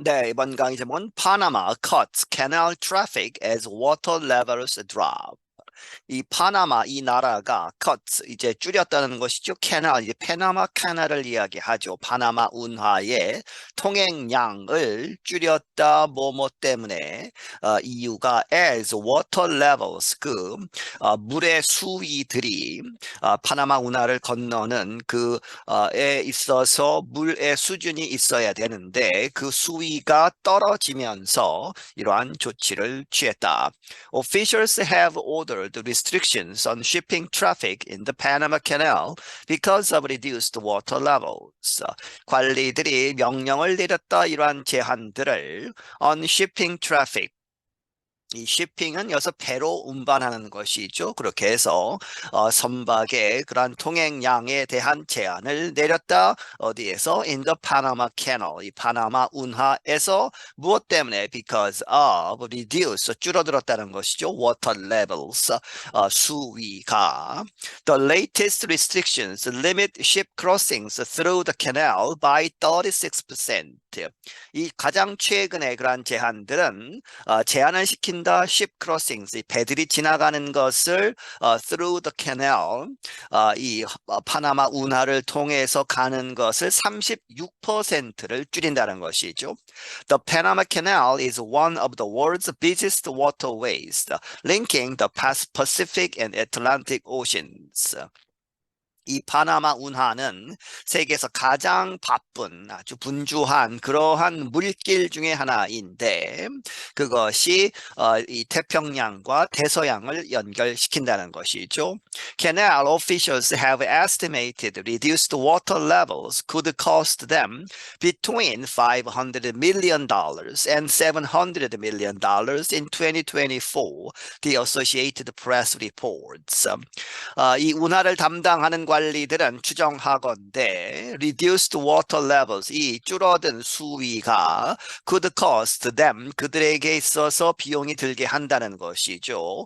네, 이번 강의 제목은 Panama cuts canal traffic as water levels drop. 이 파나마 이 나라가 cut 이제 줄였다는 것이죠. 캐널 이제 페나마 캐널을 이야기하죠. 파나마 운하의 통행량을 줄였다 뭐뭐 때문에 이유가 as water levels 물의 수위들이 파나마 운하를 건너는 그에 있어서 물의 수준이 있어야 되는데 그 수위가 떨어지면서 이러한 조치를 취했다. Officials have ordered restrictions on shipping traffic in the Panama Canal because of reduced water levels. 관리들이 명령을 내렸다. 이러한 제한들을 on shipping traffic. 이 shipping은 여기서 배로 운반하는 것이죠. 그렇게 해서 선박의 그러한 통행량에 대한 제한을 내렸다. 어디에서? In the Panama Canal. 이 파나마 운하에서 무엇 때문에? Because of reduce 줄어들었다는 것이죠. Water levels 수위가. The latest restrictions limit ship crossings through the canal by 36%. 이 가장 최근의 그러한 제한들은 제한을 시킨다. ship crossings, 배들이 지나가는 것을 through the canal, 이 파나마 운하를 통해서 가는 것을 36%를 줄인다는 것이죠. The Panama Canal is one of the world's busiest waterways, linking the Pacific and Atlantic Oceans. 이 파나마 운하는 세계에서 가장 바쁜 아주 분주한 그러한 물길 중에 하나인데 그것이 이 태평양과 대서양을 연결시킨다는 것이죠. Canal officials have estimated reduced water levels could cost them between $500 million and $700 million in 2024, the Associated Press reports. 이 운하를 담당하는 관리들은 추정하건대 reduced water levels 이 줄어든 수위가 could cost them 그들에게 있어서 비용이 들게 한다는 것이죠.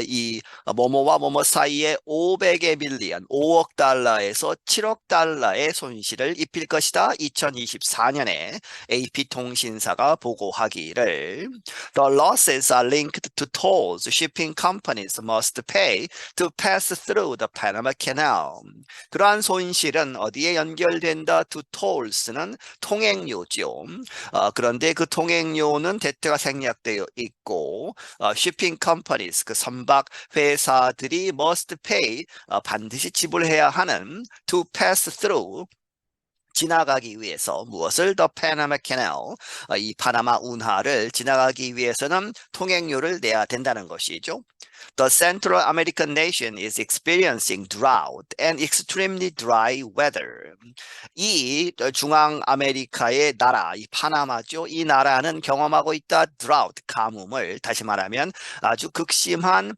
이 뭐뭐와 뭐뭐 사이에 500의 밀리언 5억 달러에서 7억 달러의 손실을 입힐 것이다. 2024년에 AP 통신사가 보고하기를 The losses are linked to tolls shipping companies must pay to pass through the Panama Canal. 그러한 손실은 어디에 연결된다? To tolls는 통행료죠. 그런데 그 통행료는 대체가 생략되어 있고 shipping companies 그 선박 회사들이 must pay 반드시 지불해야 하는 to pass through 지나가기 위해서 무엇을? The Panama Canal 이 파나마 운하를 지나가기 위해서는 통행료를 내야 된다는 것이죠. The Central American nation is experiencing drought and extremely dry weather. 이 중앙 아메리카의 나라, 이 파나마죠. 이 나라는 경험하고 있다. drought, 가뭄을 다시 말하면 아주 극심한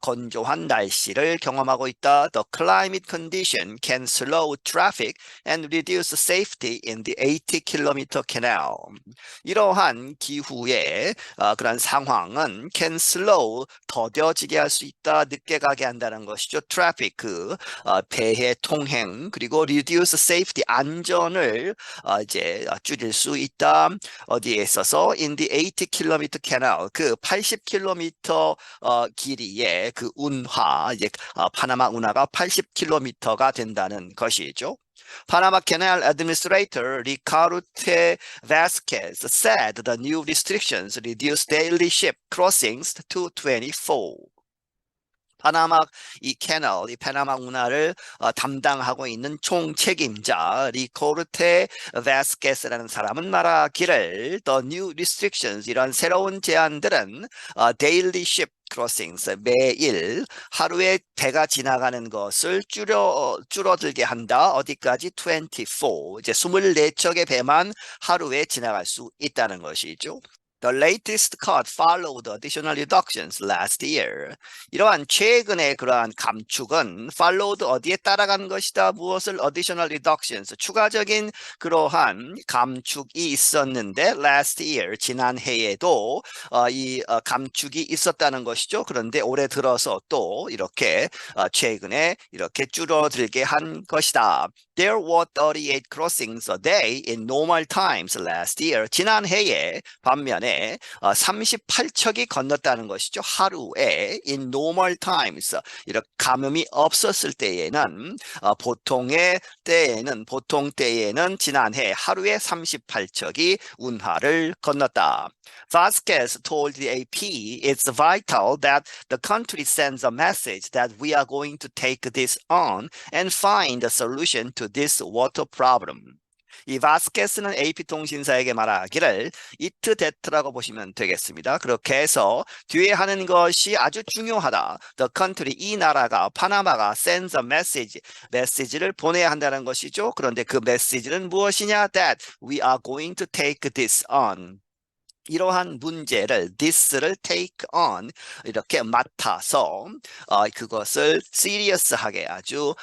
건조한 날씨를 경험하고 있다. The climate condition can slow traffic and reduce safety in the 80km canal. 이러한 기후의 그런 상황은 can slow 더뎌지게 할 수 있다. 늦게 가게 한다는 것이죠. traffic 배의 통행 그리고 reduce safety 안전을 이제 줄일 수 있다. 어디에 있어서 in the 80km canal 그 80km 길이의 그 운하 이제 파나마 운하가 80km가 된다는 것이죠. Panama Canal Administrator Ricardo Vasquez said the new restrictions reduced daily ship crossings to 24. 파나마 이 캐널, 이 파나마 운하를 담당하고 있는 총책임자 리코르테 바스케스라는 사람은 말하기를 The new restrictions 이런 새로운 제한들은 daily ship crossings 매일 하루에 배가 지나가는 것을 줄어들게 한다. 어디까지? 24 이제 24척의 배만 하루에 지나갈 수 있다는 것이죠. The latest cut followed additional reductions last year. 이러한 최근의 그러한 감축은 followed 어디에 따라간 것이다. 무엇을? additional reductions. 추가적인 그러한 감축이 있었는데 last year 지난해에도 이 감축이 있었다는 것이죠. 그런데 올해 들어서 또 이렇게 최근에 이렇게 줄어들게 한 것이다. There were 38 crossings a day in normal times last year. 지난해에 반면에 38척이 건넜다는 것이죠. 하루에 in normal times. 이렇게 가뭄이 없었을 때에는 보통 때에는 지난해 하루에 38척이 운하를 건넜다. Vasquez told the AP it's vital that the country sends a message that we are going to take this on and find a solution to this water problem. 이 바스케스는 AP통신사에게 말하기를 it that라고 보시면 되겠습니다. 그렇게 해서 뒤에 하는 것이 아주 중요하다. The country, 이 나라가, 파나마가 sends a message, 메시지를 보내야 한다는 것이죠. 그런데 그 메시지는 무엇이냐? That we are going to take this on. 이러한 문제를 this를 take on 이렇게 맡아서 그것을 serious하게 아주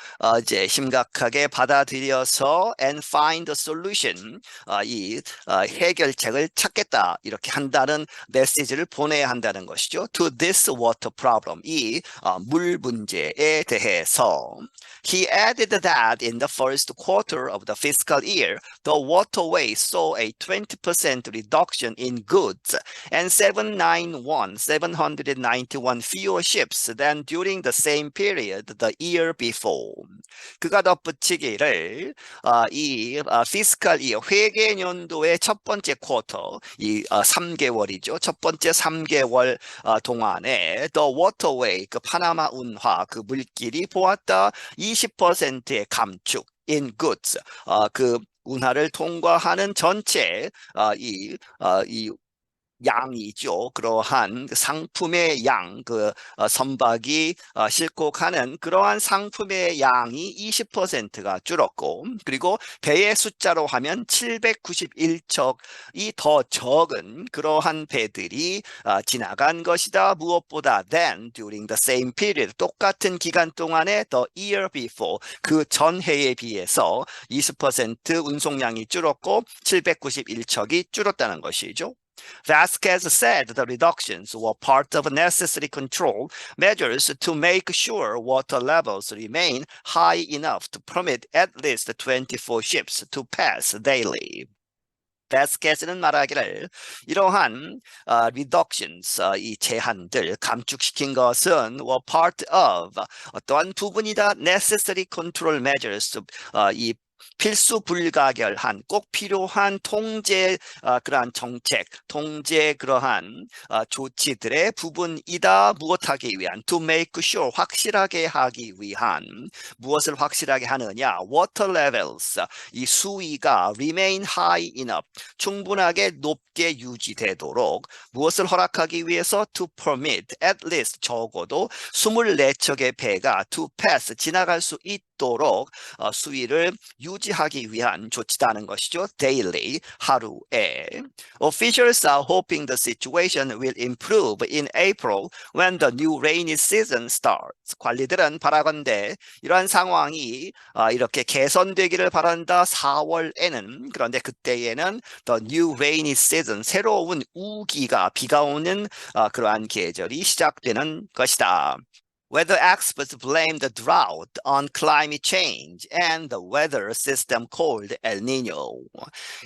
이제 심각하게 받아들여서 and find a solution 이 해결책을 찾겠다 이렇게 한다는 메시지를 보내야 한다는 것이죠. To this water problem 이 물 문제에 대해서 He added that in the first quarter of the fiscal year, the waterway saw a 20% reduction in goods and 791 fewer ships than during the same period the year before. 그가 덧붙이기를 이 fiscal year 회계년도의 첫 번째 쿼터 이 3개월이죠. 첫 번째 3개월 동안에 the waterway 그 파나마 운하 그 물길이 보았다 20%의 감축 in goods 그 운하를 통과하는 전체 이 양이죠. 그러한 상품의 양, 선박이 싣고 가는 그러한 상품의 양이 20%가 줄었고, 그리고 배의 숫자로 하면 791척이 더 적은 그러한 배들이 지나간 것이다. 무엇보다 than during the same period, 똑같은 기간 동안에 the year before, 그 전해에 비해서 20% 운송량이 줄었고 791척이 줄었다는 것이죠. Vasquez said the reductions were part of necessary control measures to make sure water levels remain high enough to permit at least 24 ships to pass daily. 바스켓은 말하기를 이러한 reductions, 이 제한들 감축시킨 것은 were part of 어떠한 부분이다 necessary control measures, 이 필수 불가결한 꼭 필요한 통제 그러한 정책, 통제 그러한 조치들의 부분이다. 무엇하기 위한 to make sure 확실하게 하기 위한 무엇을 확실하게 하느냐? Water levels 이 수위가 remain high enough 충분하게 높게 유지되도록 무엇을 허락하기 위해서 to permit at least 적어도 24척의 배가 to pass 지나갈 수 있도록 수위를 유지하기 위한 조치다는 것이죠. daily, 하루에. Officials are hoping the situation will improve in April when the new rainy season starts. 관리들은 바라건대 이러한 상황이 이렇게 개선되기를 바란다. 4월에는 그런데 그때에는 the new rainy season 새로운 우기가 비가 오는 그러한 계절이 시작되는 것이다. Weather experts blame the drought on climate change and the weather system called El Nino.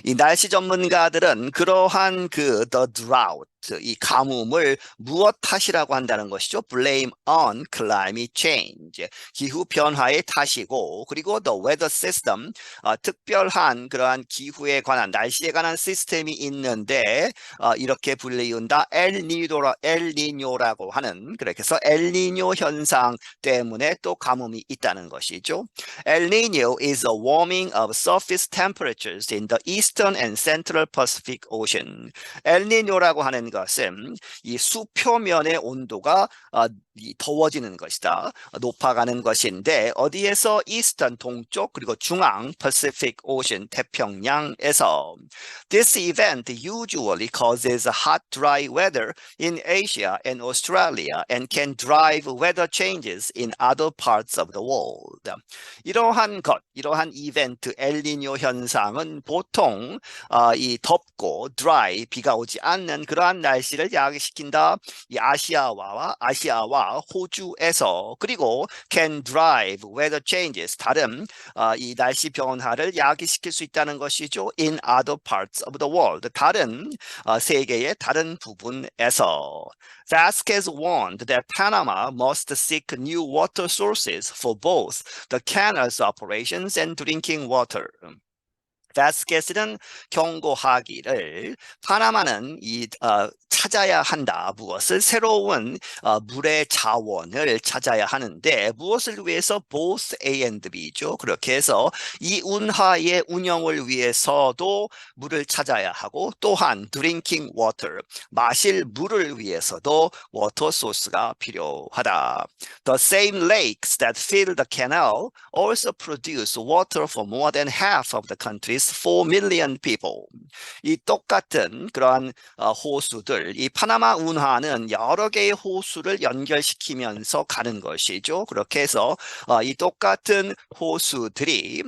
이 날씨 전문가들은 그러한 the drought, 이 가뭄을 무엇 탓이라고 한다는 것이죠. Blame on climate change. 기후 변화의 탓이고, 그리고 the weather system, 특별한 그러한 기후에 관한 날씨에 관한 시스템이 있는데 이렇게 불리운다. 엘니뇨라고 하는 그래서 엘니뇨 현상 때문에 또 가뭄이 있다는 것이죠. El Nino is a warming of surface temperatures in the eastern and central Pacific Ocean. 엘니뇨라고 하는 것은 이 수표면의 온도가 더워지는 것이다. 높아가는 것인데 어디에서 이스턴 동쪽 그리고 중앙 Pacific Ocean 태평양에서 This event usually causes hot dry weather in Asia and Australia and can drive weather changes in other parts of the world. 이러한 이벤트 엘니뇨 현상은 보통 이 덥고 dry 비가 오지 않는 그러한 날씨를 야기시킨다. 이 아시아와 호주에서 그리고 can drive weather changes 다른 이 날씨 변화를 야기시킬 수 있다는 것이죠. In other parts of the world 다른 세계의 다른 부분에서. Vasquez warned that Panama must seek new water sources for both the canal's operations and drinking water. 바스켓은 경고하기를 파나마는 찾아야 한다. 무엇을? 새로운 물의 자원을 찾아야 하는데 무엇을 위해서? both A and B죠. 그렇게 해서 이 운하의 운영을 위해서도 물을 찾아야 하고 또한 drinking water, 마실 물을 위해서도 water source가 필요하다. The same lakes that fill the canal also produce water for more than half of the country's 4 million people. 이 똑같은 그러한 호수들, 이 파나마 운하는 여러 개의 호수를 연결시키면서 가는 것이죠. 그렇게 해서 이 똑같은 호수들이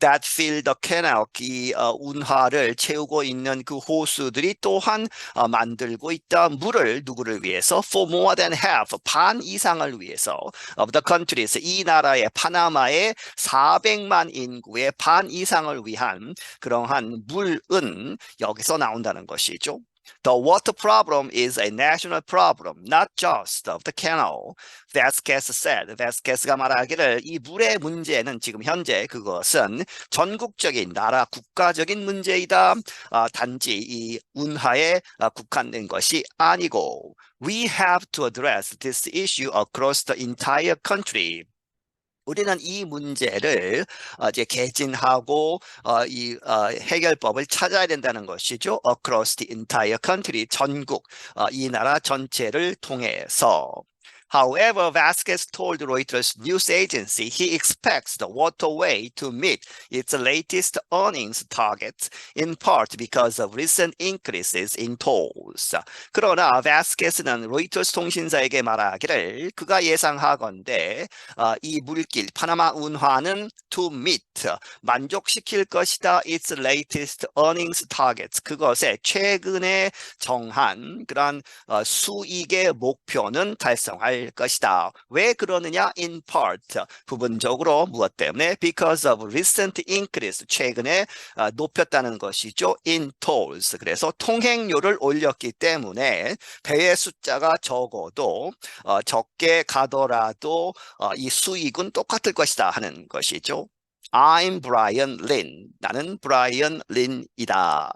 that fill the canal, 이 운하를 채우고 있는 그 호수들이 또한 만들고 있다. 물을 누구를 위해서? For more than half, 반 이상을 위해서 of the countries, 이 나라의 파나마의 400만 인구의 반 이상을 위한 그러한 물은 여기서 나온다는 것이죠. The water problem is a national problem, not just of the canal. Vasquez said. Vasquez가 말하기를 이 물의 문제는 지금 현재 그것은 전국적인 나라 국가적인 문제이다. 단지 이 운하에 국한된 것이 아니고 We have to address this issue across the entire country. 우리는 이 문제를 이제 개진하고 이 해결법을 찾아야 된다는 것이죠. Across the entire country, 전국 이 나라 전체를 통해서. However, Vasquez told Reuters news agency he expects the waterway to meet its latest earnings targets in part because of recent increases in tolls. 그러나 Vasquez는 로이터스 통신사에게 말하기를 그가 예상하건대 이 물길 파나마 운하는 to meet 만족시킬 것이다. Its latest earnings targets 그것의 최근에 정한 그런 수익의 목표는 달성할 것이다. 왜 그러느냐? In part 부분적으로 무엇 때문에? Because of recent increase 최근에 높였다는 것이죠. In tolls 그래서 통행료를 올렸기 때문에 배의 숫자가 적어도 적게 가더라도 이 수익은 똑같을 것이다 하는 것이죠. I'm Brian Lin. 나는 브라이언 린이다.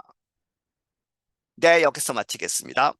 네, 여기서 마치겠습니다.